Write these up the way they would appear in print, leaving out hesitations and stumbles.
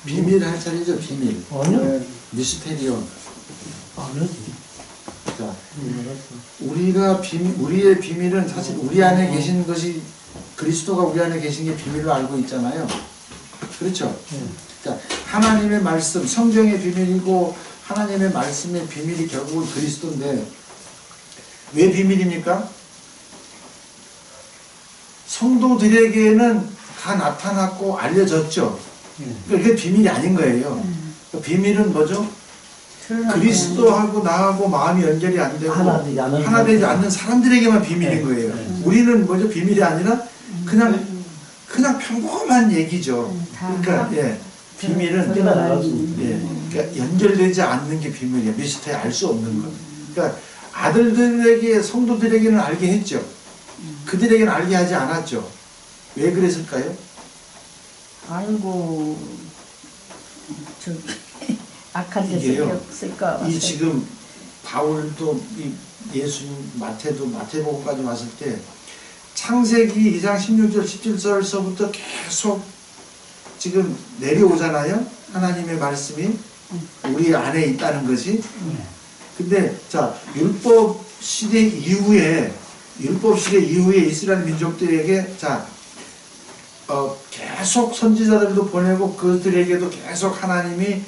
비밀 할 차례죠, 비밀. 아니요. 미스테리온. 아니요. 자, 우리의 비밀은 사실 우리 안에 계신 것이, 그리스도가 우리 안에 계신 게 비밀로 알고 있잖아요. 그렇죠? 그러니까 하나님의 말씀, 성경의 비밀이고 하나님의 말씀의 비밀이 결국은 그리스도인데, 왜 비밀입니까? 성도들에게는 다 나타났고 알려졌죠. 그러니까 그게 비밀이 아닌 거예요. 그러니까 비밀은 뭐죠? 그리스도하고 나하고 마음이 연결이 안 되고 하나 되지 않는 사람들에게만 비밀인 거예요. 우리는 뭐죠? 비밀이 아니라 그냥 평범한 얘기죠. 그러니까 비밀은 그러니까 연결되지 않는 게 비밀이에요. 미스터리 알 수 없는 거. 그러니까 아들들에게, 성도들에게는 알게 했죠. 그들에게는 알게 하지 않았죠. 왜 그랬을까요? 알고 악한 데서 쓸까. 이 지금 바울도 이 예수님 마태복음까지 왔을 때 창세기 2장 16절 17절서부터 계속 지금 내려오잖아요. 하나님의 말씀이 우리 안에 있다는 것이. 근데 자, 율법 시대 이후에 이스라엘 민족들에게 계속 선지자들도 보내고 그들에게도 계속 하나님이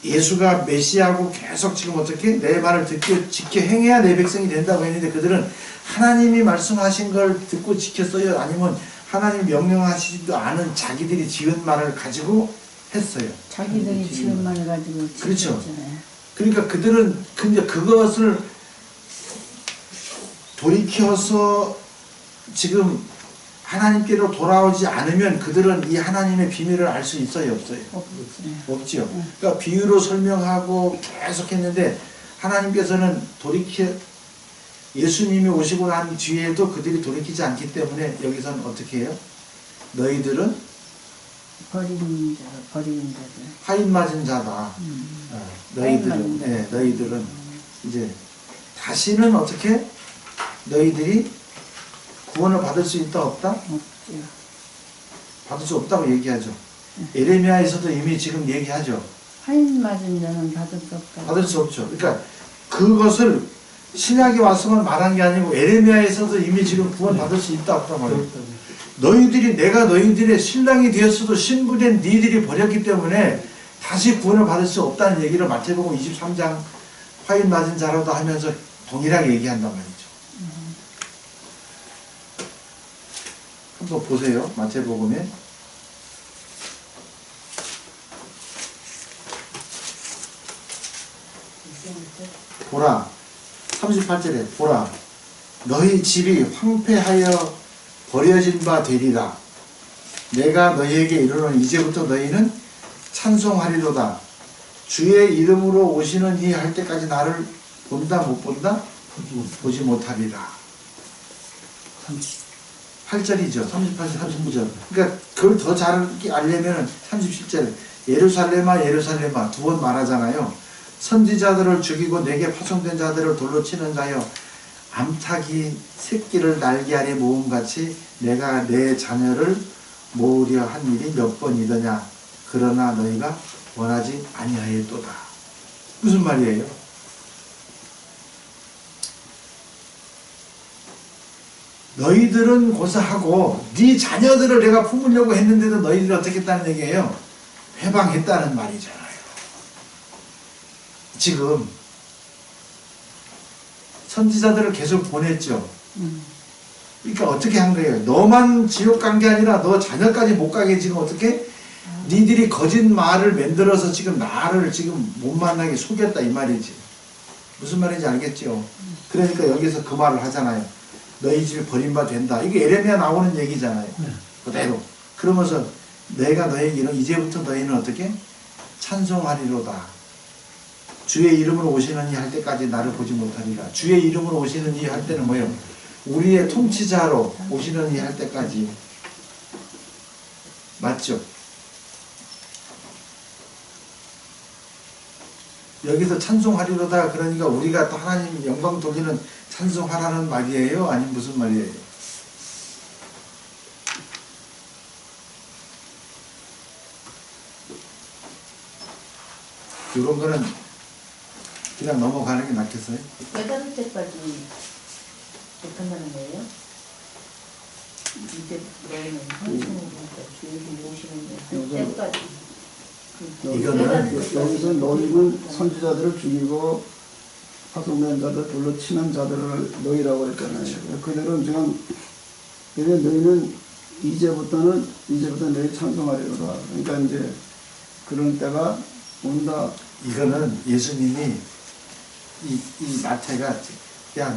예수가 메시아고 계속 지금 어떻게 내 말을 듣고 지켜 행해야 내 백성이 된다고 했는데, 그들은 하나님이 말씀하신 걸 듣고 지켰어요? 아니면 하나님 명령하시지도 않은 자기들이 지은 말을 가지고 했어요? 자기들이 지은 말을 가지고 그렇죠. 그러니까 그들은 근데 그것을 돌이켜서 지금 하나님께로 돌아오지 않으면 그들은 이 하나님의 비밀을 알 수 있어요, 없어요? 없지요. 그러니까 비유로 설명하고 계속 했는데, 하나님께서는 예수님이 오시고 난 뒤에도 그들이 돌이키지 않기 때문에 여기서는 어떻게 해요? 너희들은 버린 자들. 하인 맞은 자다. 너희들은 이제 다시는 어떻게 너희들이 구원을 받을 수 있다 없다? 없죠. 받을 수 없다고 얘기하죠. 에레미야에서도 이미 지금 얘기하죠. 하인 맞은 자는 받을 수 없다. 받을 수 없죠. 그러니까 그것을 신약에 와서만 말한 게 아니고 에레미야에서도 이미 지금 구원 받을 수 있다 없다 말이에요. 내가 너희들의 신랑이 되었어도 신부된 니들이 버렸기 때문에 다시 구원을 받을 수 없다는 얘기를 마태복음 23장 화인 맞은 자라도 하면서 동일하게 얘기한단 말이죠. 한번 보세요. 마태복음에 보라, 38절에 보라, 너희 집이 황폐하여 버려진 바 되리라. 내가 너희에게 이르노니 이제부터 너희는 찬송하리로다. 주의 이름으로 오시는 이 할 때까지 나를 본다 못 본다? 보지 못하리라. 8절이죠. 38절, 39절. 그러니까 그걸 더 잘 알려면 37절에 예루살렘아 예루살렘아 두 번 말하잖아요. 선지자들을 죽이고 내게 파송된 자들을 돌로 치는 자여, 암탉이 새끼를 날개 아래 모음같이 내가 내 자녀를 모으려 한 일이 몇 번이더냐. 그러나 너희가 원하지 아니하였도다. 무슨 말이에요? 너희들은 고사하고 네 자녀들을 내가 품으려고 했는데도 너희들이 어떻게 했다는 얘기예요? 회방했다는 말이잖아요. 지금 선지자들을 계속 보냈죠. 그러니까 어떻게 한 거예요? 너만 지옥 간 게 아니라 너 자녀까지 못 가게 지금 어떻게? 니들이 거짓말을 만들어서 지금 나를 지금 못 만나게 속였다 이 말이지. 무슨 말인지 알겠죠? 그러니까 여기서 그 말을 하잖아요. 너희 집이 버림바 된다. 이게 에레미야 나오는 얘기잖아요. 그대로. 그러면서 내가 너에게 이런 이제부터 너희는 어떻게? 찬송하리로다. 주의 이름으로 오시느니 할 때까지 나를 보지 못하리라. 주의 이름으로 오시느니 할 때는 뭐예요? 우리의 통치자로 오시느니 할 때까지. 맞죠? 여기서 찬송하리로다 그러니까 우리가 또 하나님 영광 돌리는 찬송하라는 말이에요? 아니면 무슨 말이에요? 이런 거는 그냥 넘어가는 게 낫겠어요? 깨달을 때까지 못한다는 거예요? 이제 너희는 성신으로부터 주의를 모시는 때까지. 여기서 너희는 선지자들을 죽이고 파송된 자들 불러 치는 자들을 너희라고 그랬잖아요. 그대로 지금 너희는 이제부터 너희 찬송하리로다. 그러니까 이제 그런 때가 온다. 이거는 예수님이 이 마태가 야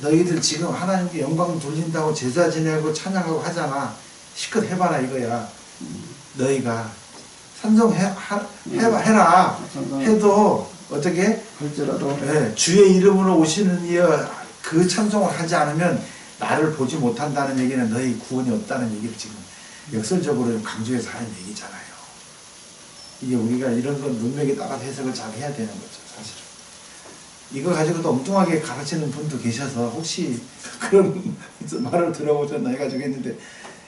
너희들 지금 하나님께 영광 돌린다고 제사 지내고 찬양하고 하잖아. 실컷 해봐라 이거야. 너희가 해라. 해도 어떻게 할지라도 주의 이름으로 오시는 이여 그 찬송을 하지 않으면 나를 보지 못한다는 얘기는 너희 구원이 없다는 얘기를 지금 역설적으로 강조해서 하는 얘기잖아요. 이게 우리가 이런 건 문맥에 따라서 해석을 잘 해야 되는 거죠, 사실은. 이거 가지고도 엉뚱하게 가르치는 분도 계셔서 혹시 그런 말을 들어보셨나 해가지고 했는데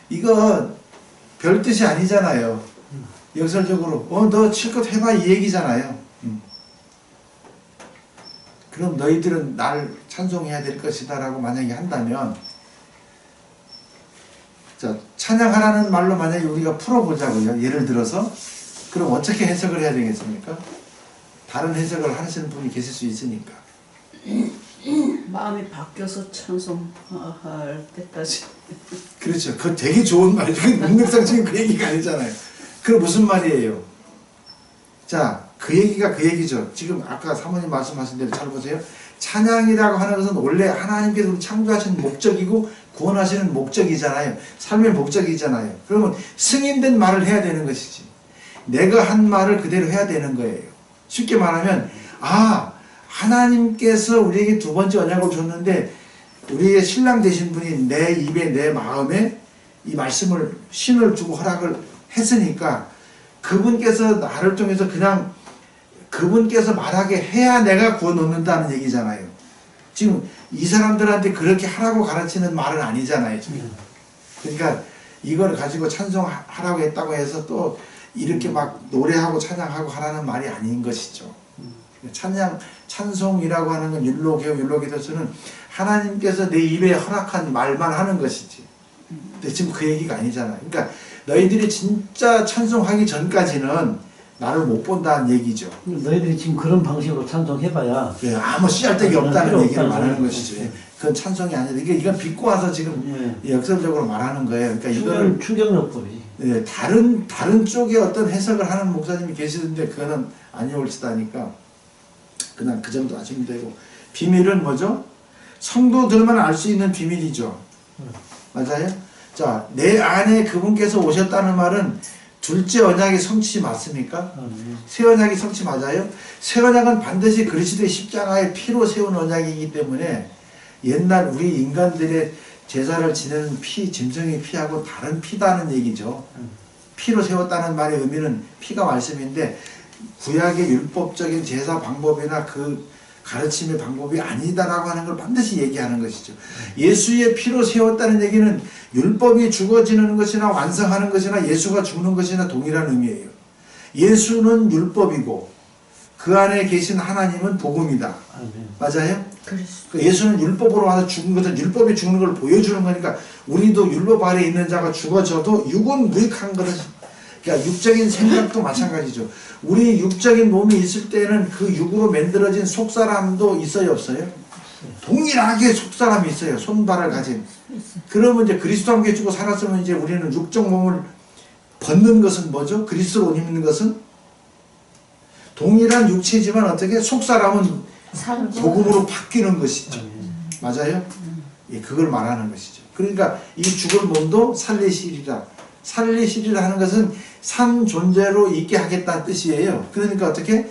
이거 별 뜻이 아니잖아요. 역설적으로 너 실컷 해봐 이 얘기잖아요. 그럼 너희들은 날 찬송해야 될 것이다 라고 만약에 한다면 자 찬양하라는 말로 만약에 우리가 풀어보자고요. 예를 들어서 그럼 어떻게 해석을 해야 되겠습니까? 다른 해석을 하시는 분이 계실 수 있으니까. 마음이 바뀌어서 찬송할 때까지. 그렇죠. 그거 되게 좋은 말이죠. 문맥상 지금 그 얘기가 아니잖아요. 그럼 무슨 말이에요? 자, 그 얘기가 그 얘기죠. 지금 아까 사모님 말씀하신 대로 잘 보세요. 찬양이라고 하는 것은 원래 하나님께서 우리 창조하신 목적이고 구원하시는 목적이잖아요. 삶의 목적이잖아요. 그러면 승인된 말을 해야 되는 것이지. 내가 한 말을 그대로 해야 되는 거예요. 쉽게 말하면 하나님께서 우리에게 두 번째 언약을 줬는데 우리의 신랑 되신 분이 내 입에 내 마음에 이 말씀을 신을 주고 허락을 했으니까 그분께서 나를 통해서 그냥 그분께서 말하게 해야 내가 구원 얻는다는 얘기잖아요. 지금 이 사람들한테 그렇게 하라고 가르치는 말은 아니잖아요. 지금. 그러니까 이걸 가지고 찬송하라고 했다고 해서 또 이렇게 막 노래하고 찬양하고 하라는 말이 아닌 것이죠. 찬송이라고 하는 건 율로기도서는 하나님께서 내 입에 허락한 말만 하는 것이지. 근데 지금 그 얘기가 아니잖아요. 그러니까 너희들이 진짜 찬송하기 전까지는 나를 못 본다는 얘기죠. 너희들이 지금 그런 방식으로 찬송해봐야 아무 씨알데기 없다는 얘기를 말하는 없다는 것이죠. 그건 찬송이 아니다. 이건 빚고 와서 지금 역설적으로 말하는 거예요. 그러니까 이거는 충격요법이지. 다른 쪽에 어떤 해석을 하는 목사님이 계시는데 그거는 아니올지다니까 그냥 그 정도 하시면 되고. 비밀은 뭐죠? 성도들만 알 수 있는 비밀이죠. 맞아요? 자, 내 안에 그분께서 오셨다는 말은 둘째 언약의 성취 맞습니까? 새 언약의 성취 맞아요? 새 언약은 반드시 그리스도의 십자가의 피로 세운 언약이기 때문에 옛날 우리 인간들의 제사를 지내는 짐승의 피하고 다른 피다는 얘기죠. 피로 세웠다는 말의 의미는 피가 말씀인데 구약의 율법적인 제사 방법이나 그 가르침의 방법이 아니다라고 하는 걸 반드시 얘기하는 것이죠. 예수의 피로 세웠다는 얘기는 율법이 죽어지는 것이나 완성하는 것이나 예수가 죽는 것이나 동일한 의미예요. 예수는 율법이고 그 안에 계신 하나님은 복음이다. 맞아요? 예수는 율법으로 와서 죽은 것은 율법이 죽는 걸 보여주는 거니까 우리도 율법 아래에 있는 자가 죽어져도 육은 무익한 것은 그러니까 육적인 생각도 마찬가지죠. 우리 육적인 몸이 있을 때는 그 육으로 만들어진 속사람도 있어요, 없어요? 동일하게 속사람이 있어요. 손발을 가진. 그러면 이제 그리스도와 함께 죽고 살았으면 이제 우리는 육적 몸을 벗는 것은 뭐죠? 그리스도로 옷 입는 것은 동일한 육체지만 어떻게 속사람은 복음으로 바뀌는 것이죠. 맞아요? 예, 그걸 말하는 것이죠. 그러니까 이 죽을 몸도 살리시리라. 살리시리라 하는 것은 산 존재로 있게 하겠다는 뜻이에요. 그러니까 어떻게?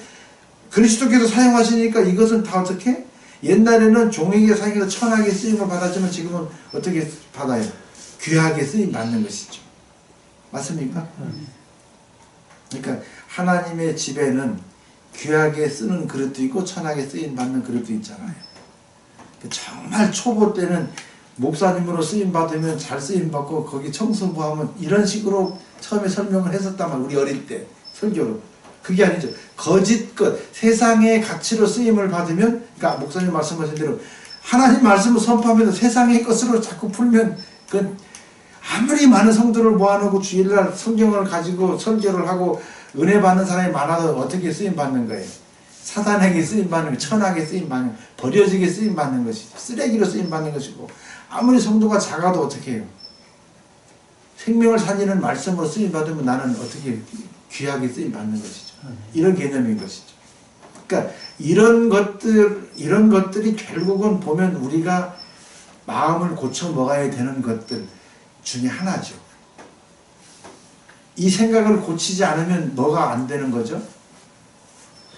그리스도께서 사용하시니까 이것은 다 어떻게? 옛날에는 종에게 사용해서 천하게 쓰임을 받았지만 지금은 어떻게 받아요? 귀하게 쓰임 받는 것이죠. 맞습니까? 그러니까 하나님의 집에는 귀하게 쓰는 그릇도 있고 천하게 쓰임 받는 그릇도 있잖아요. 정말 초보 때는 목사님으로 쓰임 받으면 잘 쓰임 받고 거기 청소부 하면 이런 식으로 처음에 설명을 했었다만 우리 어릴 때 설교로. 그게 아니죠. 거짓 것, 세상의 가치로 쓰임을 받으면, 그러니까 목사님 말씀하신 대로 하나님 말씀을 선포하면서 세상의 것으로 자꾸 풀면 그 아무리 많은 성도를 모아놓고 주일날 성경을 가지고 설교를 하고 은혜 받는 사람이 많아도 어떻게 쓰임 받는 거예요? 사단에게 쓰임 받는 거, 천하게 쓰임 받는 거, 버려지게 쓰임 받는 것이죠. 쓰레기로 쓰임 받는 것이고 아무리 성도가 작아도 어떻게 해요? 생명을 살리는 말씀으로 쓰임 받으면 나는 어떻게 귀하게 쓰임 받는 것이죠. 이런 개념인 것이죠. 그러니까 이런 것들이 결국은 보면 우리가 마음을 고쳐 먹어야 되는 것들 중에 하나죠. 이 생각을 고치지 않으면 뭐가 안 되는 거죠?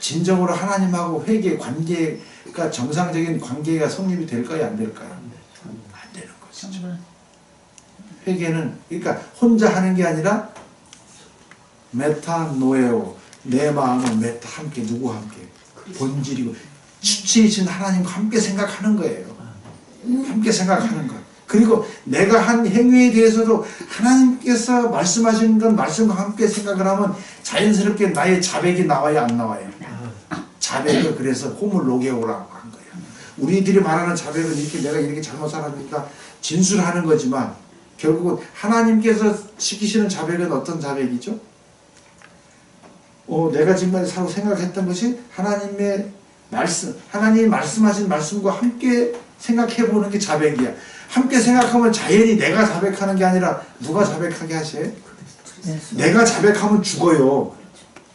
진정으로 하나님하고 회개, 관계가 정상적인 관계가 성립이 될까요? 안 될까요? 안 되는 것이죠. 회개는 그러니까 혼자 하는 게 아니라 메타노에오, 내 마음은 메타, 함께 누구와 함께 본질이고 주체이신 하나님과 함께 생각하는 거예요. 함께 생각하는 것. 그리고 내가 한 행위에 대해서도 하나님께서 말씀하신 건 말씀과 함께 생각을 하면 자연스럽게 나의 자백이 나와요, 안 나와요? 자백을 그래서 호물로게오라고 한 거예요. 우리들이 말하는 자백은 이렇게 내가 이렇게 잘못 살았으니까 진술하는 거지만 결국은 하나님께서 시키시는 자백은 어떤 자백이죠? 내가 지금까지 살고 생각했던 것이 하나님의 말씀, 하나님이 말씀하신 말씀과 함께 생각해 보는 게 자백이야. 함께 생각하면 자연히 내가 자백하는 게 아니라 누가 자백하게 하세요? 내가 자백하면 죽어요.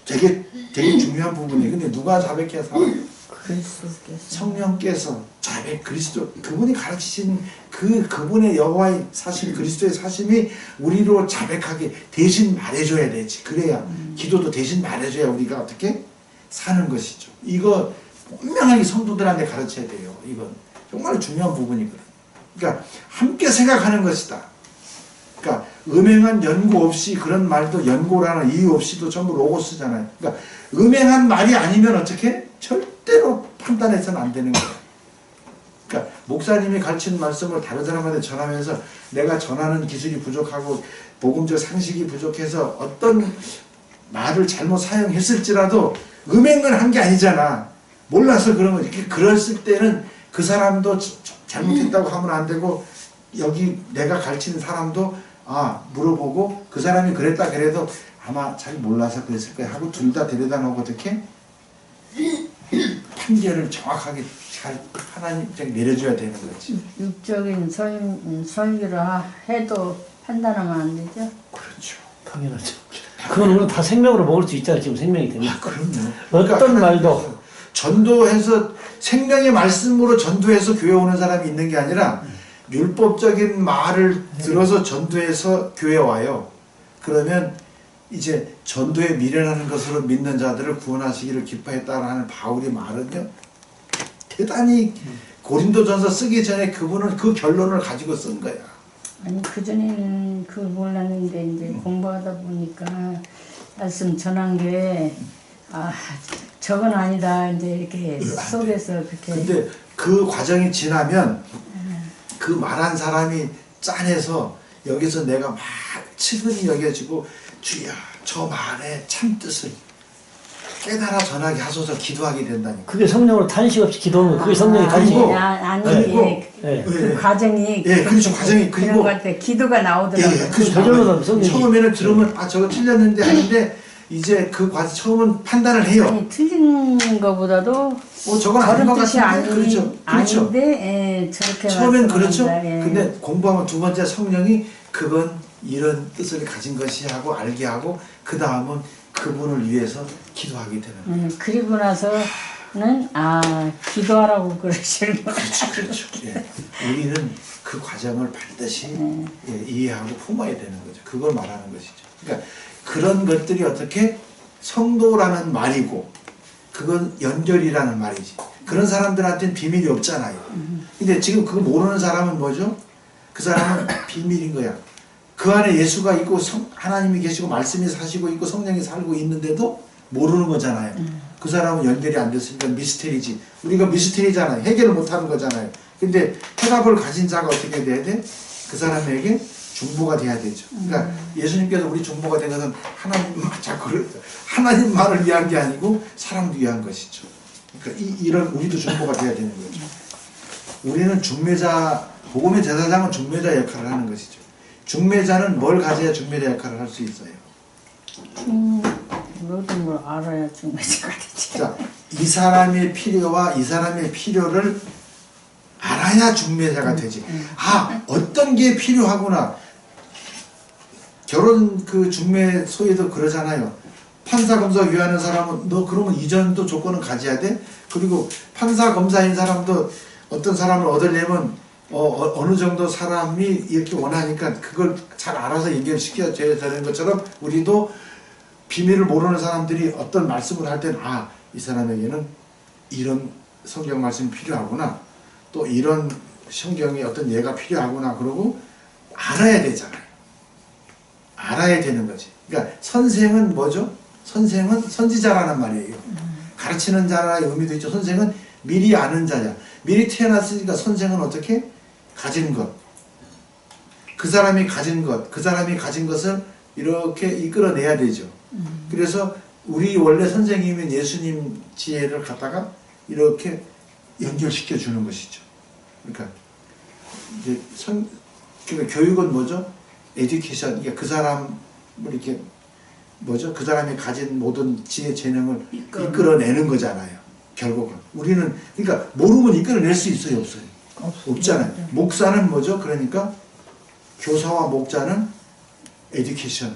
되게 중요한 부분이에요. 근데 누가 자백해야 살아요? 성령께서 자백, 그리스도, 그분이 가르치신 그분의 여호와의 사심, 그리스도의 사심이 우리로 자백하게 대신 말해줘야 되지. 그래야 기도도 대신 말해줘야 우리가 어떻게 사는 것이죠. 이거 분명하게 성도들한테 가르쳐야 돼요. 이건 정말 중요한 부분이거든요. 그러니까 함께 생각하는 것이다. 그러니까 음행한 연고 없이, 그런 말도 연고라는 이유 없이도 전부 로고스잖아요. 그러니까 음행한 말이 아니면 어떻게? 절대로 판단해서는 안 되는 거예요. 그러니까 목사님이 가르치는 말씀을 다른 사람한테 전하면서 내가 전하는 기술이 부족하고 복음적 상식이 부족해서 어떤 말을 잘못 사용했을지라도 음행을 한 게 아니잖아. 몰라서 그런 거지. 그랬을 때는 그 사람도 잘못했다고 하면 안 되고, 여기 내가 가르치는 사람도 물어보고 그 사람이 그랬다 그래도 아마 잘 몰라서 그랬을 거야 하고 둘 다 데려다 놓고 어떻게 판결을 정확하게 잘 하나님께 내려줘야 되는 거지. 육적인 설교를 해도 판단하면 안 되죠? 그렇죠. 당연하죠. 그건 우리 다 생명으로 먹을 수 있잖아요. 지금 생명이 되면. 그럼요. 어떤 말도 전도해서 생명의 말씀으로 전도해서 교회 오는 사람이 있는 게 아니라 율법적인 말을 들어서 전도해서 교회 와요. 그러면 이제 전도에 미련하는 것으로 믿는 자들을 구원하시기를 기뻐했다라는 바울의 말은요, 대단히 고린도전서 쓰기 전에 그분은 그 결론을 가지고 쓴 거야. 아니 그전에는 그걸 몰랐는데 이제 공부하다 보니까 말씀 전한 게 저건 아니다 이제 이렇게 속에서 그렇게. 근데 그 과정이 지나면 그 말한 사람이 짠해서 여기서 내가 막 측은히 여겨지고 주여 저 말의 참뜻을 깨달아 전하게 하소서 기도하게 된다니까. 그게 성령으로 탄식 없이 기도하는 거. 그게 성령의 탄식. 그리고 그 과정이 그렇죠. 과정이 그런 것 같아. 기도가 나오더라고요. 저절로 성령이. 처음에는 들으면 저거 틀렸는데 하는데 이제 그 과정 처음은 판단을 해요. 아니 틀린 거보다도 저건 아닌 것 뜻이 같은데. 그렇죠. 아닌데 저렇게 처음엔 그렇죠. 예. 근데 공부하면 두 번째 성령이 그건 이런 뜻을 가진 것이 하고 알게 하고 그 다음은 그분을 위해서 기도하게 되는 거예요. 그리고 나서는 기도하라고 그러시는 거예요. 그렇죠. 예. 우리는 그 과정을 반드시 이해하고 품어야 되는 거죠. 그걸 말하는 것이죠. 그러니까 그런 것들이 어떻게 성도라는 말이고 그건 연결이라는 말이지. 그런 사람들한테는 비밀이 없잖아요. 근데 지금 그거 모르는 사람은 뭐죠? 그 사람은 비밀인 거야. 그 안에 예수가 있고 하나님이 계시고 말씀이 사시고 있고 성령이 살고 있는데도 모르는 거잖아요. 그 사람은 연결이 안 됐으니까 미스테리지. 우리가 미스테리잖아요. 해결을 못하는 거잖아요. 근데 해답을 가진 자가 어떻게 돼야 돼? 그 사람에게 중보가 돼야 되죠. 그러니까 예수님께서 우리 중보가 된 것은 하나님 말을 위한 게 아니고 사람을 위한 것이죠. 그러니까 이런 우리도 중보가 돼야 되는 거죠. 우리는 중매자, 복음의 제사장은 중매자 역할을 하는 것이죠. 중매자는 뭘 가져야 중매자 역할을 할 수 있어요? 모든 걸 알아야 중매자가 되지. 자, 이 사람의 필요와 이 사람의 필요를 알아야 중매자가 되지. 아, 어떤 게 필요하구나. 결혼 그 중매소에도 그러잖아요. 판사 검사 위하는 사람은 너 그러면 이전도 조건은 가져야 돼. 그리고 판사 검사인 사람도 어떤 사람을 얻으려면 어느 정도 사람이 이렇게 원하니까 그걸 잘 알아서 연결시켜야 되는 것처럼 우리도 비밀을 모르는 사람들이 어떤 말씀을 할 때는 아, 이 사람에게는 이런 성경 말씀이 필요하구나. 또 이런 성경의 어떤 예가 필요하구나. 그러고 알아야 되잖아요. 알아야 되는 거지. 그러니까 선생은 뭐죠? 선생은 선지자라는 말이에요. 가르치는 자라의 의미도 있죠. 선생은 미리 아는 자야. 미리 태어났으니까 선생은 어떻게? 가진 것. 그 사람이 가진 것. 그 사람이 가진 것을 이렇게 이끌어내야 되죠. 그래서 우리 원래 선생님인 예수님 지혜를 갖다가 이렇게 연결시켜 주는 것이죠. 그러니까 이제 그러니까 교육은 뭐죠? 에듀케이션. 그러니까 그 사람을 이렇게 뭐죠? 그 사람이 가진 모든 지혜 재능을 이끌어내는 거잖아요. 결국은 우리는 그러니까 모르면 이끌어낼 수 있어요, 없어요? 없잖아요. 목사는 뭐죠? 그러니까 교사와 목자는 에듀케이션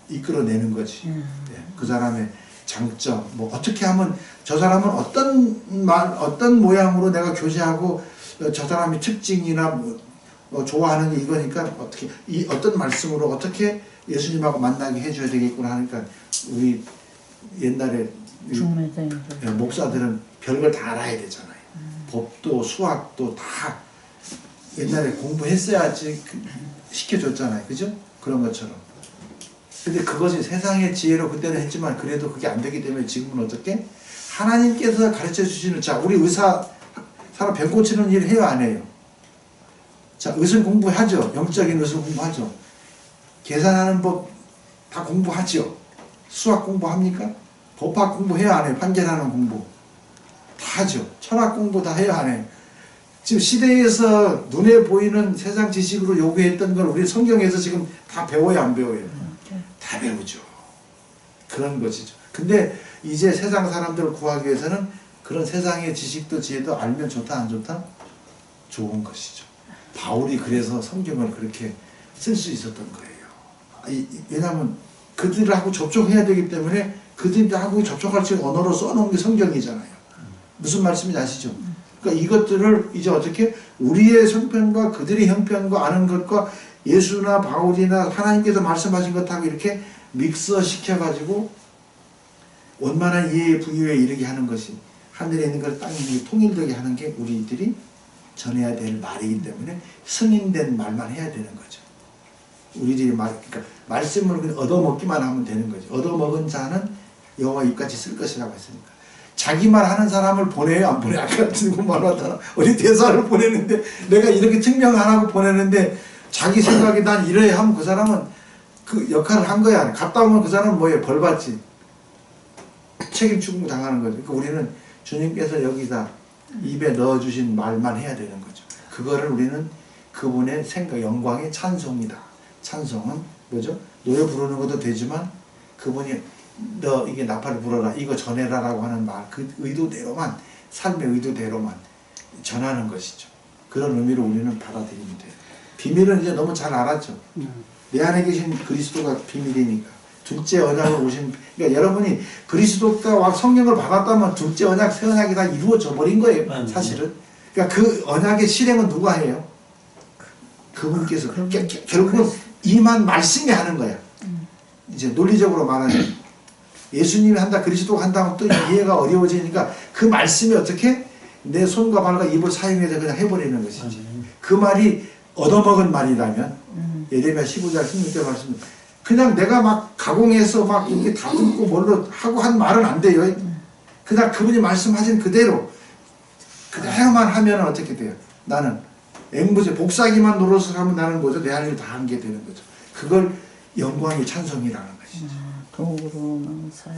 이끌어내는 거지. 네, 그 사람의 장점, 뭐 어떻게 하면 저 사람은 어떤 모양으로 내가 교제하고 저 사람의 특징이나 좋아하는 게 이거니까 어떻게 어떤 말씀으로 어떻게 예수님하고 만나게 해줘야 되겠구나 하니까 우리 옛날에 목사들은 별걸 다 알아야 되잖아요. 법도 수학도 다 옛날에 공부했어야지 시켜줬잖아요. 그죠? 그런 것처럼. 근데 그것이 세상의 지혜로 그때는 했지만 그래도 그게 안 되기 때문에 지금은 어떻게? 하나님께서 가르쳐 주시는, 자, 우리 의사, 사람 병 고치는 일 해요, 안 해요? 자, 의술 공부하죠. 영적인 의술 공부하죠. 계산하는 법 다 공부하죠. 수학 공부합니까? 법학 공부해야 안 해요? 판결하는 공부. 다 하죠. 철학 공부 다 해야 안 해요? 지금 시대에서 눈에 보이는 세상 지식으로 요구했던 걸 우리 성경에서 지금 다 배워요, 안 배워요? 다 배우죠. 그런 것이죠. 근데 이제 세상 사람들을 구하기 위해서는 그런 세상의 지식도 지혜도 알면 좋다, 안 좋다? 좋은 것이죠. 바울이 그래서 성경을 그렇게 쓸 수 있었던 거예요. 왜냐하면 그들하고 접촉해야 되기 때문에 그들하고 접촉할 수 있는 언어로 써놓은 게 성경이잖아요. 무슨 말씀인지 아시죠? 그러니까 이것들을 이제 어떻게 우리의 형편과 그들의 형편과 아는 것과 예수나 바울이나 하나님께서 말씀하신 것하고 이렇게 믹서 시켜가지고 원만한 이해 부유에 이르게 하는 것이, 하늘에 있는 걸 땅에 있는 게 통일되게 하는 게 우리들이 전해야 될 말이기 때문에 승인된 말만 해야 되는 거죠. 우리들이 그러니까 말씀을 그냥 얻어먹기만 하면 되는 거죠. 얻어먹은 자는 여호와 입같이 쓸 것이라고 했으니까. 자기 말 하는 사람을 보내요, 안 보내요? 아까 누구 말하잖아. 어디 대사를 보내는데 내가 이렇게 증명 안 하고 보내는데 자기 생각이 난 이래야 하면 그 사람은 그 역할을 한 거야. 갔다 오면 그 사람은 뭐예요? 벌 받지. 책임 추궁 당하는 거죠. 그러니까 우리는 주님께서 여기다 입에 넣어주신 말만 해야 되는 거죠. 그거를 우리는 그분의 생각, 영광의 찬송이다. 찬송은 뭐죠? 노래 부르는 것도 되지만 그분이 너 이게 나팔을 불어라, 이거 전해라라고 하는 말, 그 의도대로만, 삶의 의도대로만 전하는 것이죠. 그런 의미로 우리는 받아들이면 돼요. 비밀은 이제 너무 잘 알았죠. 내 안에 계신 그리스도가 비밀이니까. 둘째 언약을 오신, 그러니까 여러분이 그리스도가 성령을 받았다면 둘째 언약, 새 언약이 다 이루어져 버린 거예요. 사실은. 그러니까 그 언약의 실행은 누가 해요? 그분께서. 결국은 이만 말씀이 하는 거야. 이제 논리적으로 말하면 예수님이 한다, 그리스도가 한다면 또 이해가 어려워지니까 그 말씀이 어떻게 내 손과 발과 입을 사용해서 그냥 해버리는 것이지. 그 말이 얻어먹은 말이라면 예레미야 15장 16절 말씀, 그냥 내가 막 가공해서 막 이렇게 다듬고 뭘로 하고 한 말은 안 돼요. 그냥 그분이 말씀하신 그대로만 하면 어떻게 돼요? 나는 앵무새 복사기만 노릇을 하면 나는 뭐죠? 내 할 일 다 한 게 되는 거죠. 그걸 영광의 찬송이라는 것이죠. 도구로만 사야.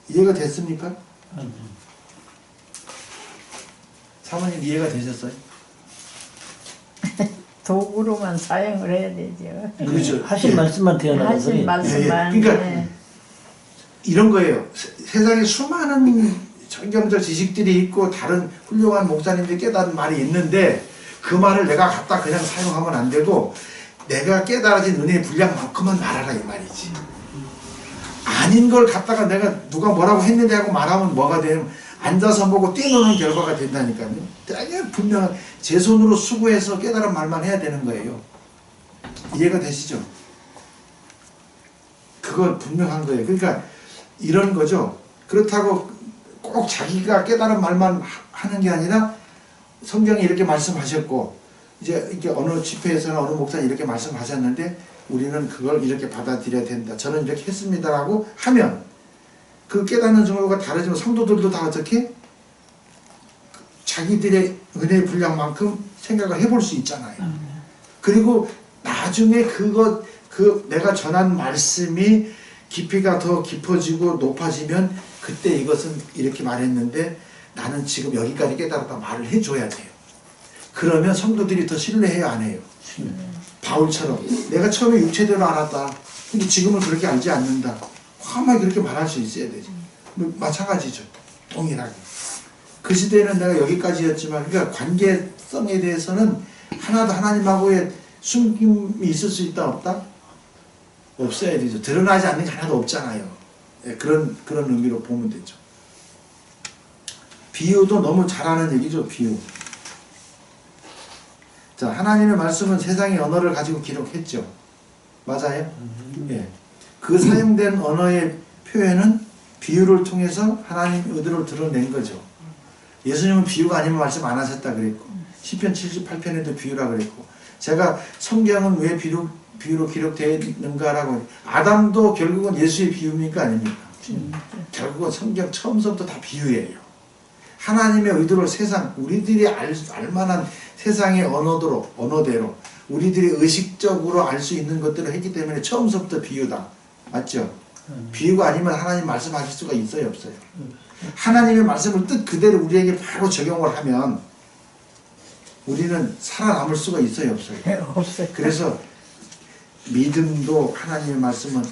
이해가 됐습니까? 사모님 이해가 되셨어요? 도구로만 사용을 해야 되죠. 그렇죠. 하신 예. 말씀만 태어나는 하신 소리. 말씀만. 예, 예. 그러니까 네. 이런 거예요. 세상에 수많은 성경적 지식들이 있고 다른 훌륭한 목사님들이 깨달은 말이 있는데 그 말을 내가 갖다 그냥 사용하면 안 되고 내가 깨달아진 은혜의 분량만큼만 말하라 이 말이지. 아닌 걸 갖다가 내가 누가 뭐라고 했는데 하고 말하면 뭐가 되냐면 앉아서 보고 뛰노는 결과가 된다니까요. 되게 분명한 제 손으로 수고해서 깨달은 말만 해야 되는 거예요. 이해가 되시죠? 그건 분명한 거예요. 그러니까 이런 거죠. 그렇다고 꼭 자기가 깨달은 말만 하는 게 아니라 성경이 이렇게 말씀하셨고 이제 이렇게 어느 집회에서나 어느 목사님 이렇게 말씀하셨는데 우리는 그걸 이렇게 받아들여야 된다. 저는 이렇게 했습니다라고 하면 그 깨닫는 정도가 다르지만 성도들도 다 어떻게 자기들의 은혜의 분량만큼 생각을 해볼 수 있잖아요. 그리고 나중에 그 내가 전한 말씀이 깊이가 더 깊어지고 높아지면 그때 이것은 이렇게 말했는데 나는 지금 여기까지 깨달았다 말을 해줘야 돼요. 그러면 성도들이 더 신뢰해요, 안 해요? 바울처럼 내가 처음에 육체대로 알았다. 근데 지금은 그렇게 알지 않는다. 화하게 그렇게 말할 수 있어야 되죠. 마찬가지죠. 동일하게. 그 시대에는 내가 여기까지였지만 그러니까 관계성에 대해서는 하나도 하나님하고의 숨김이 있을 수 있다 없다? 없어야 되죠. 드러나지 않는 게 하나도 없잖아요. 예, 그런 의미로 보면 되죠. 비유도 너무 잘하는 얘기죠. 비유. 자, 하나님의 말씀은 세상의 언어를 가지고 기록했죠. 맞아요? 예. 그 사용된 언어의 표현은 비유를 통해서 하나님의 의도를 드러낸 거죠. 예수님은 비유가 아니면 말씀 안 하셨다 그랬고 시편 78편에도 비유라 그랬고 제가 성경은 왜 비유로 기록되어 있는가라고 아담도 결국은 예수의 비유입니까 아닙니까? 결국은 성경 처음부터 다 비유예요. 하나님의 의도를 세상 우리들이 알만한 세상의 언어대로 우리들이 의식적으로 알 수 있는 것들을 했기 때문에 처음부터 비유다. 맞죠? 비유가 아니면 하나님 말씀하실 수가 있어요 없어요? 하나님의 말씀을 뜻 그대로 우리에게 바로 적용을 하면 우리는 살아남을 수가 있어요 없어요? 없어요. 그래서 믿음도 하나님의 말씀은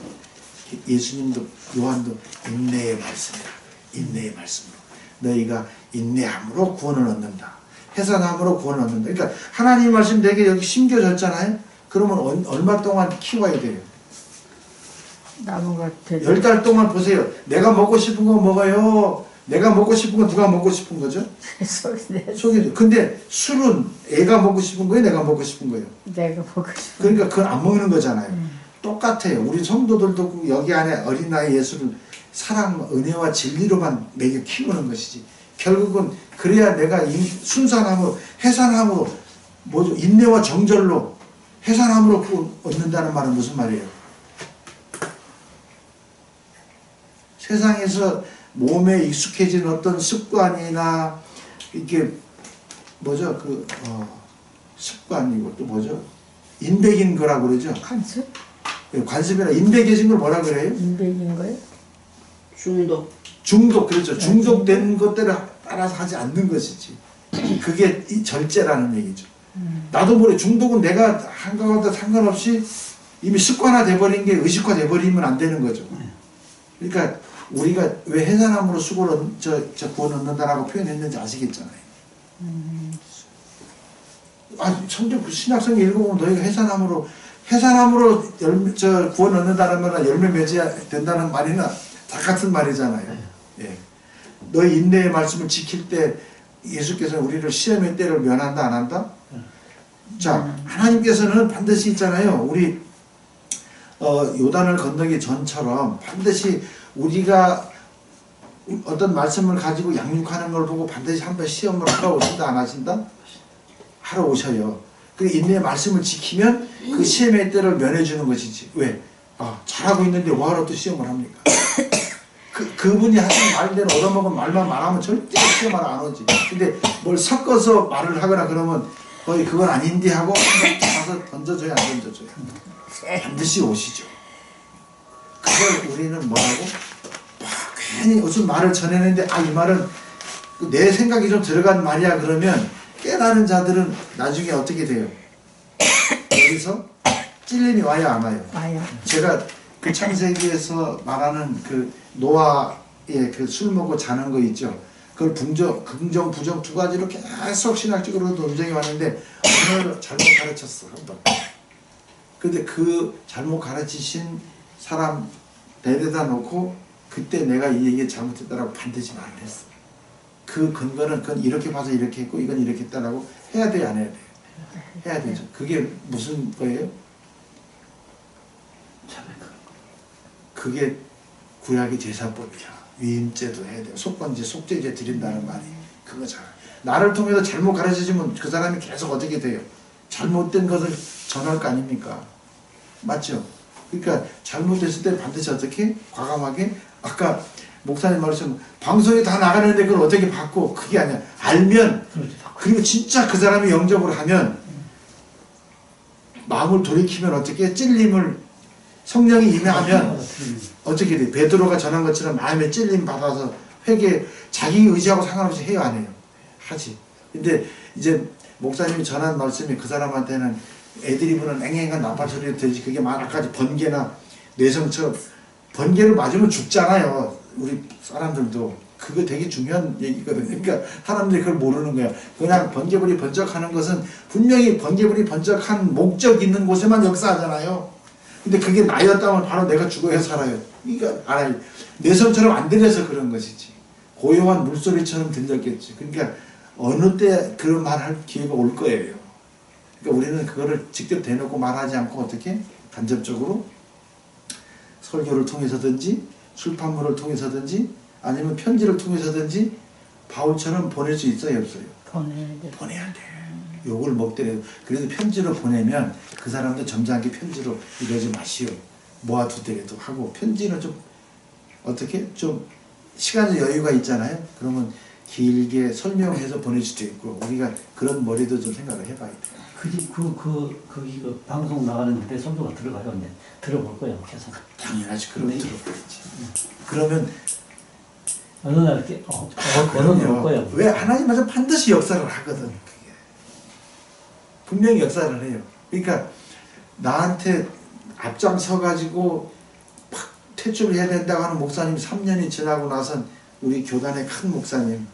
예수님도 요한도 인내의 말씀이라 인내의 말씀으로 너희가 인내함으로 구원을 얻는다. 해산함으로 구원을 얻는다. 그러니까 하나님의 말씀 내게 여기 심겨졌잖아요. 그러면 얼마 동안 키워야 돼요? 나무가 되죠. 10달 동안 보세요. 내가 먹고 싶은 거 먹어요. 내가 먹고 싶은 건 누가 먹고 싶은 거죠? 속이죠. 근데 술은 애가 먹고 싶은 거예요? 내가 먹고 싶은 거예요? 내가 먹고 싶어. 그러니까 그건 안 먹는 거잖아요. 똑같아요. 우리 성도들도 여기 안에 어린아이 예수를 사랑, 은혜와 진리로만 먹여 키우는 것이지. 결국은 그래야 내가 순산함으로 해산함으로 뭐죠? 인내와 정절로 해산함으로 얻는다는 말은 무슨 말이에요? 세상에서 몸에 익숙해진 어떤 습관이나 이게 뭐죠? 습관이고 또 뭐죠? 인백인 거라고 그러죠? 간섭? 관습이나 인백해진 걸 뭐라 그래요? 인백인 거예요? 중독, 그렇죠. 중독된 것들을 따라서 하지 않는 것이지. 그게 이 절제라는 얘기죠. 나도 모르게 중독은 내가 한 것과 상관없이 이미 습관화 돼버린 게 의식화 돼버리면 안 되는 거죠. 그러니까 우리가 왜 해산함으로 수고를 구원 얻는다라고 표현했는지 아시겠잖아요. 성경 신약성경 읽어보면 너희가 해산함으로 구원 얻는다는 말은 열매 맺어야 된다는 말이나 다 같은 말이잖아요. 예. 너희 인내의 말씀을 지킬 때 예수께서는 우리를 시험의 때를 면한다 안 한다? 자, 하나님께서는 반드시 있잖아요. 우리 요단을 건너기 전처럼 반드시 우리가 어떤 말씀을 가지고 양육하는 걸 보고 반드시 한번 시험을 하러 오신다 안 하신다? 하러 오셔요. 그 인내의 말씀을 지키면 그 시험의 때를 면해주는 것이지. 왜? 잘하고 있는데 뭐하러 또 시험을 합니까? 그분이 하신 말대로 얻어먹은 말만 말하면 절대 그렇게 말 안 오지. 근데 뭘 섞어서 말을 하거나 그러면 거의 그건 아닌데 하고 한번 가서 던져줘야 안 던져줘요. 반드시 오시죠. 그걸 우리는 뭐라고? 괜히 무슨 말을 전했는데 이 말은 내 생각이 좀 들어간 말이야 그러면 깨달은 자들은 나중에 어떻게 돼요? 여기서 찔림이 와요 안 와요? 와요. 제가 그 창세기에서 말하는 그 노아의 그 술 먹고 자는 거 있죠. 그걸 긍정, 부정 두 가지로 계속 신학적으로 논쟁이 왔는데 오늘 잘못 가르쳤어 한 번. 근데 그 잘못 가르치신 사람 내려다 놓고 그때 내가 이 얘기 잘못했다라고 반드시 말을 했어. 그 근거는 그건 이렇게 봐서 이렇게 했고 이건 이렇게 했다라고 해야 돼요 안 해야 돼요? 해야 되죠. 그게 무슨 거예요? 그게 구약의 제사법이야. 위임제도 해야 돼요. 속건제, 속죄제 드린다는 말이 그거잖아. 나를 통해서 잘못 가르쳐주면 그 사람이 계속 어떻게 돼요? 잘못된 것을 전할 거 아닙니까? 맞죠? 그러니까 잘못됐을 때 반드시 어떻게? 과감하게 아까 목사님 말씀 방송에 다 나가는데 그걸 어떻게 바꿔? 그게 아니야. 알면 그리고 진짜 그 사람이 영접을 하면 마음을 돌이키면 어떻게? 찔림을 성령이 임하면 어떻게 돼? 베드로가 전한 것처럼 마음에 찔림 받아서 회개 자기 의지하고 상관없이 해요 안 해요? 하지. 근데 이제 목사님이 전한 말씀이 그 사람한테는 애들이 부는 앵앵한 나팔 소리가 들지 그게 아까지 번개나 뇌성처럼 번개를 맞으면 죽잖아요. 우리 사람들도 그거 되게 중요한 얘기거든요. 그러니까 사람들이 그걸 모르는 거야. 그냥 번개불이 번쩍하는 것은 분명히 번개불이 번쩍한 목적 있는 곳에만 역사하잖아요. 근데 그게 나였다면 바로 내가 죽어야 살아요. 그러니까 알아요. 뇌성처럼 안 들려서 그런 것이지. 고요한 물소리처럼 들렸겠지. 그러니까 어느 때 그런 말 할 기회가 올 거예요. 그러니까 우리는 그거를 직접 대놓고 말하지 않고 어떻게 간접적으로 설교를 통해서든지 술판물을 통해서든지 아니면 편지를 통해서든지 바울처럼 보낼 수 있어요 없어요? 보내야 돼. 욕을 먹더라도 그래도 편지로 보내면 그 사람도 점잖게 편지로 이러지 마시오. 모아두더라도 하고 편지는 좀 어떻게 좀 시간의 여유가 있잖아요. 그러면 길게 설명해서 보낼 수도 있고 우리가 그런 머리도 좀 생각을 해봐야 돼요. 거기 그 방송 나가는데 성도가 들어가요. 근데 들어볼 거예요. 계속. 당연하지. 그럼 들어봐야지. 그러면 어느 날 이렇게 들어볼 거예요. 왜 하나님은 반드시 역사를 하거든. 그게 분명히 역사를 해요. 그러니까 나한테 앞장서 가지고 팍 퇴출을 해야 된다고 하는 목사님 3년이 지나고 나선 우리 교단의 큰 목사님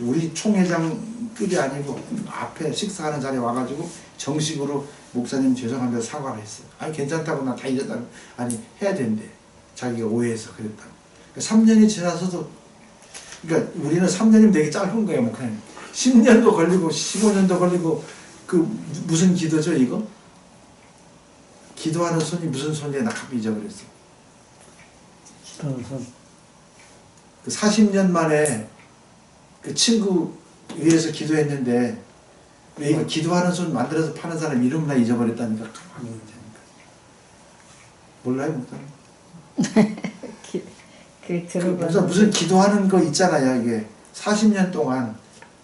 우리 총회장급이 아니고 앞에 식사하는 자리에 와가지고 정식으로 목사님 죄송합니다 사과를 했어요. 아니 괜찮다고 나 다 잊었다고. 아니 해야 된대. 자기가 오해해서 그랬다고. 그러니까 3년이 지나서도 그러니까 우리는 3년이면 되게 짧은 거예요. 목사님. 10년도 걸리고 15년도 걸리고 그 무슨 기도죠 이거? 기도하는 손이 무슨 손이야 나 갑자기 잊어버렸어. 기도하는 손. 그 40년 만에 그 친구 위해서 기도했는데 왜 이거 기도하는 손 만들어서 파는 사람 이름나 잊어버렸다니까 가만히 있다니까. 몰라요 목사님? 목사 무슨 기도하는 거 있잖아요. 이게 40년 동안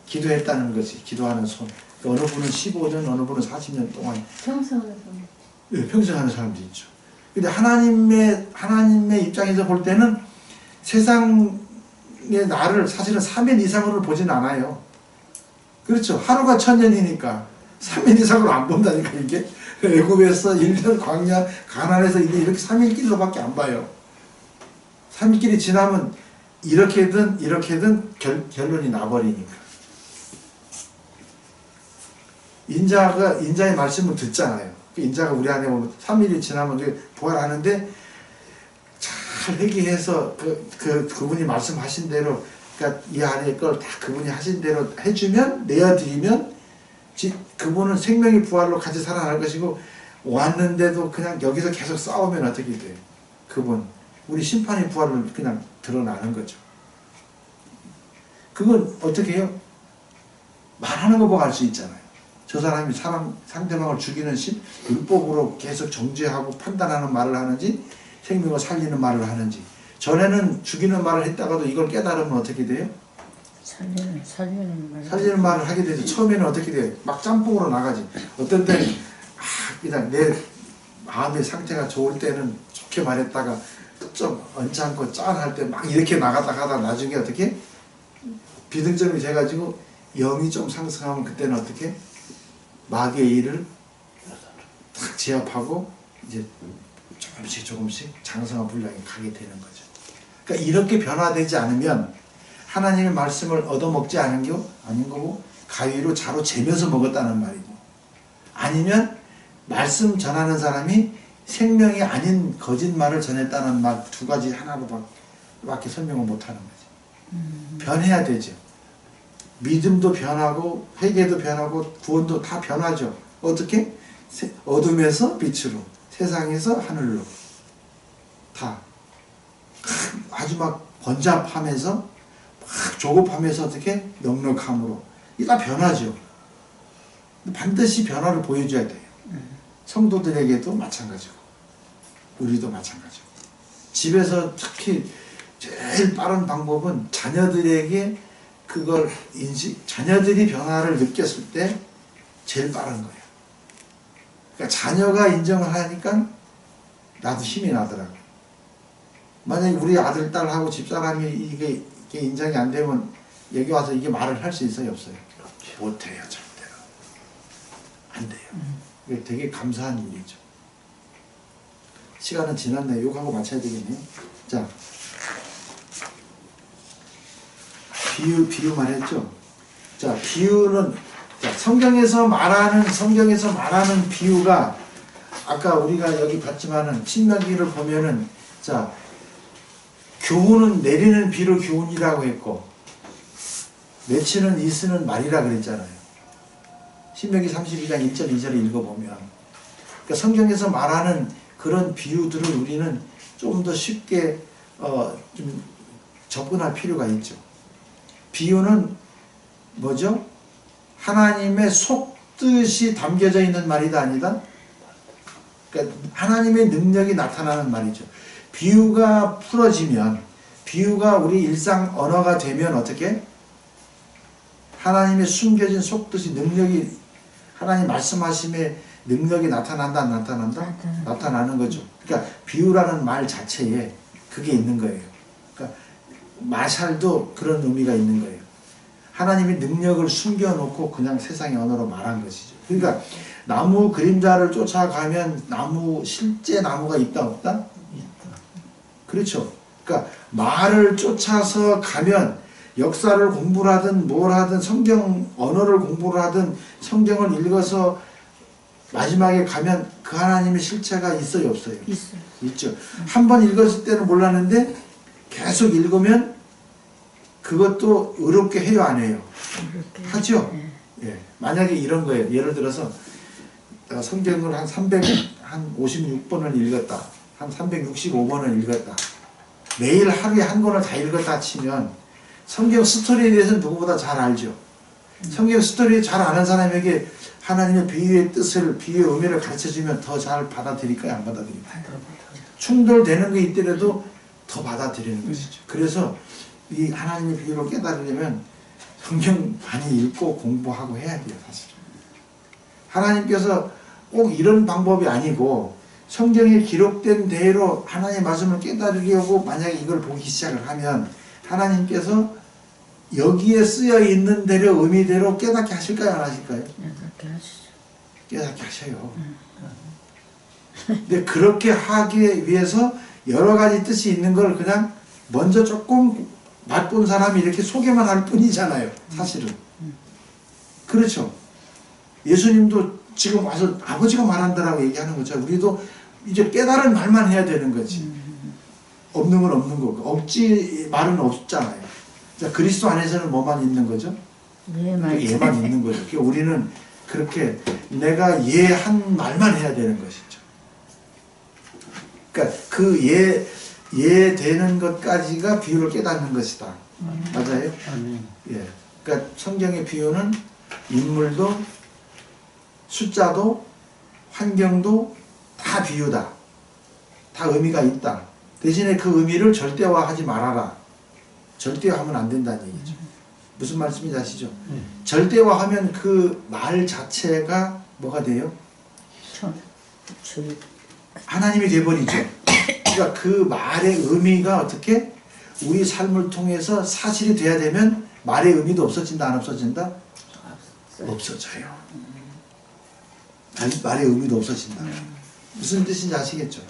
기도했다는 것이 기도하는 손. 그러니까 어느 분은 15년 어느 분은 40년 동안 평생 하는 사람. 네, 평생 하는 사람도 있죠. 근데 하나님의 입장에서 볼 때는 세상의 나를 사실은 3일 이상으로 보진 않아요. 그렇죠. 하루가 1000년이니까 3일 이상으로 안 본다니까 이게. 애굽에서 1년 광야 가나안에서 이렇게 3일길로밖에 안 봐요. 3일길이 지나면 이렇게든 결론이 나버리니까. 인자의 말씀을 듣잖아요. 인자가 우리 안에 오면 3일이 지나면 부활하는데 잘 회개해서 그분이 말씀하신 대로 그러니까 이 안에 걸 다 그분이 하신 대로 해주면 내어드리면 그분은 생명의 부활로 같이 살아날 것이고 왔는데도 그냥 여기서 계속 싸우면 어떻게 돼요? 그분 우리 심판의 부활을 그냥 드러나는 거죠. 그건 어떻게 해요? 말하는 거 보고 알 수 있잖아요. 저 사람이 상대방을 죽이는 율법으로 계속 정죄하고 판단하는 말을 하는지 생명을 살리는 말을 하는지 전에는 죽이는 말을 했다가도 이걸 깨달으면 어떻게 돼요? 살리는 말. 살리는 말을 하게 되죠. 처음에는 어떻게 돼요? 막 짬뽕으로 나가지. 어떤 때는 그냥 내 마음의 상태가 좋을 때는 좋게 말했다가 좀 언짢고 짠할 때 막 이렇게 나가다가 나중에 어떻게 비등점이 돼가지고 영이 좀 상승하면 그때는 어떻게 마귀의 일을 탁 제압하고 이제 조금씩 장성한 분량이 가게 되는 거죠. 그러니까 이렇게 변화되지 않으면 하나님의 말씀을 얻어먹지 않은 게 아닌 거고 가위로 자로 재면서 먹었다는 말이고, 아니면 말씀 전하는 사람이 생명이 아닌 거짓말을 전했다는 말, 두 가지 하나로밖에 설명을 못하는 거죠. 변해야 되죠. 믿음도 변하고 회개도 변하고 구원도 다 변하죠. 어떻게? 어둠에서 빛으로, 세상에서 하늘로, 다 아주 막 번잡하면서 막 조급하면서 어떻게? 넉넉함으로. 이게 다 변하죠. 반드시 변화를 보여줘야 돼요. 성도들에게도 마찬가지고 우리도 마찬가지고. 집에서 특히 제일 빠른 방법은 자녀들에게 그걸 자녀들이 변화를 느꼈을 때 제일 빠른 거예요. 그러니까 자녀가 인정을 하니까 나도 힘이 나더라고요. 만약에 우리 아들, 딸하고 집사람이 이게 인정이 안 되면 여기 와서 이게 말을 할 수 있어요, 없어요? 못해요, 절대로. 안 돼요. 이게 되게 감사한 일이죠. 시간은 지났네. 욕하고 맞춰야 되겠네요. 자, 비유 말했죠. 자, 비유는 성경에서 말하는 비유가 아까 우리가 여기 봤지만은 신명기를 보면은 자, 교훈은 내리는 비로 교훈이라고 했고 맺히는 이스는 말이라 그랬잖아요. 신명기 32장 1절 2절을 읽어보면, 그러니까 성경에서 말하는 그런 비유들을 우리는 좀 더 쉽게 좀 접근할 필요가 있죠. 비유는 뭐죠? 하나님의 속뜻이 담겨져 있는 말이다 아니다? 그러니까 하나님의 능력이 나타나는 말이죠. 비유가 풀어지면, 비유가 우리 일상 언어가 되면 어떻게? 하나님의 숨겨진 속뜻이, 능력이, 하나님 말씀하심의 능력이 나타난다 안 나타난다? 나타나는 거죠. 그러니까 비유라는 말 자체에 그게 있는 거예요. 그러니까 마샬도 그런 의미가 있는 거예요. 하나님이 능력을 숨겨놓고 그냥 세상의 언어로 말한 것이죠. 그러니까 나무 그림자를 쫓아가면 실제 나무가 있다 없다? 그렇죠. 그러니까 말을 쫓아서 가면 역사를 공부를 하든 뭘 하든 성경 언어를 공부를 하든 성경을 읽어서 마지막에 가면 그 하나님의 실체가 있어요, 없어요? 있어요. 있죠. 한 번 읽었을 때는 몰랐는데 계속 읽으면 그것도 어렵게 해요, 안 해요? 하죠? 네. 예. 만약에 이런 거예요. 예를 들어서 내가 성경을 한 356번을 읽었다. 한 365번을 읽었다. 매일 하루에 한 권을 다 읽었다 치면 성경 스토리에 대해서는 누구보다 잘 알죠. 성경 스토리 잘 아는 사람에게 하나님의 비유의 뜻을, 비유의 의미를 가르쳐주면 더 잘 받아들일까요? 안 받아들일까요? 충돌되는 게 있더라도 더 받아들이는 것이죠. 그래서 이 하나님의 비유를 깨달으려면 성경 많이 읽고 공부하고 해야 돼요, 사실은. 하나님께서 꼭 이런 방법이 아니고 성경에 기록된 대로 하나님의 말씀을 깨달으려고 만약에 이걸 보기 시작을 하면 하나님께서 여기에 쓰여 있는 대로 의미대로 깨닫게 하실까요, 안 하실까요? 깨닫게 하시죠. 깨닫게 하셔요. 근데 그렇게 하기 위해서 여러 가지 뜻이 있는 걸 그냥 먼저 조금 맛본 사람이 이렇게 소개만 할 뿐이잖아요, 사실은. 그렇죠. 예수님도 지금 와서 아버지가 말한다라고 얘기하는 거죠. 우리도 이제 깨달은 말만 해야 되는 거지. 없는 건 없는 거고, 없지 말은 없잖아요. 자, 그리스도 안에서는 뭐만 있는 거죠? 예만 있는 거죠. 그러니까 우리는 그렇게 내가 예 한 말만 해야 되는 것이죠. 그러니까 그 예 되는 것까지가 비유를 깨닫는 것이다. 맞아요? 아멘. 예. 그러니까 성경의 비유는 인물도 숫자도 환경도 다 비유다. 다 의미가 있다. 대신에 그 의미를 절대화하지 말아라. 절대화하면 안 된다는 얘기죠. 무슨 말씀인지 아시죠? 절대화하면 그 말 자체가 뭐가 돼요? 하나님이 돼버리죠. 그러니까 그 말의 의미가 어떻게 우리 삶을 통해서 사실이 돼야 되면 말의 의미도 없어진다, 안 없어진다? 없어져요. 말의 의미도 없어진다. 무슨 뜻인지 아시겠죠?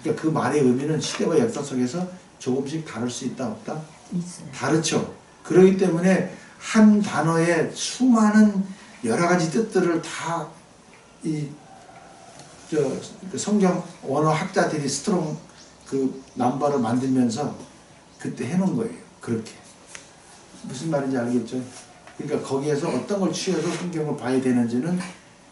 그러니까 그 말의 의미는 시대와 역사 속에서 조금씩 다를 수 있다, 없다? 있어요. 다르죠. 그렇기 때문에 한 단어에 수많은 여러 가지 뜻들을 다 그 성경 원어 학자들이 스트롱 그 넘버를 만들면서 그때 해놓은 거예요. 그렇게. 무슨 말인지 알겠죠? 그러니까 거기에서 어떤 걸 취해서 성경을 봐야 되는지는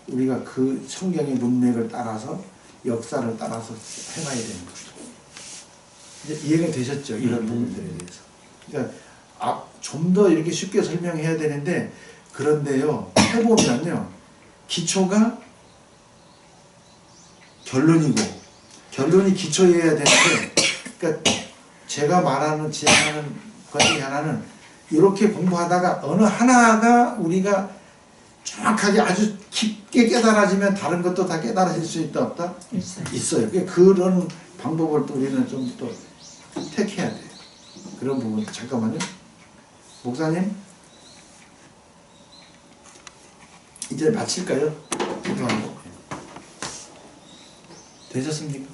우리가 그 성경의 문맥을 따라서 역사를 따라서 해봐야 되는 거죠. 이제 이해가 되셨죠? 이런 부분들에 대해서. 그러니까 좀 더 이렇게 쉽게 설명해야 되는데 그런데요. 해보면요. 기초가 결론이고 결론이 기초여야 되는데 그러니까 제가 말하는 지향하는 것 중에 하나는 이렇게 공부하다가 어느 하나가 우리가 정확하게 아주 깊게 깨달아지면 다른 것도 다 깨달아질 수 있다 없다? 있어요. 그러니까 그런 방법을 또 우리는 좀 또 택해야 돼요. 그런 부분. 잠깐만요. 목사님 이제 마칠까요? 기도하고 되셨습니까?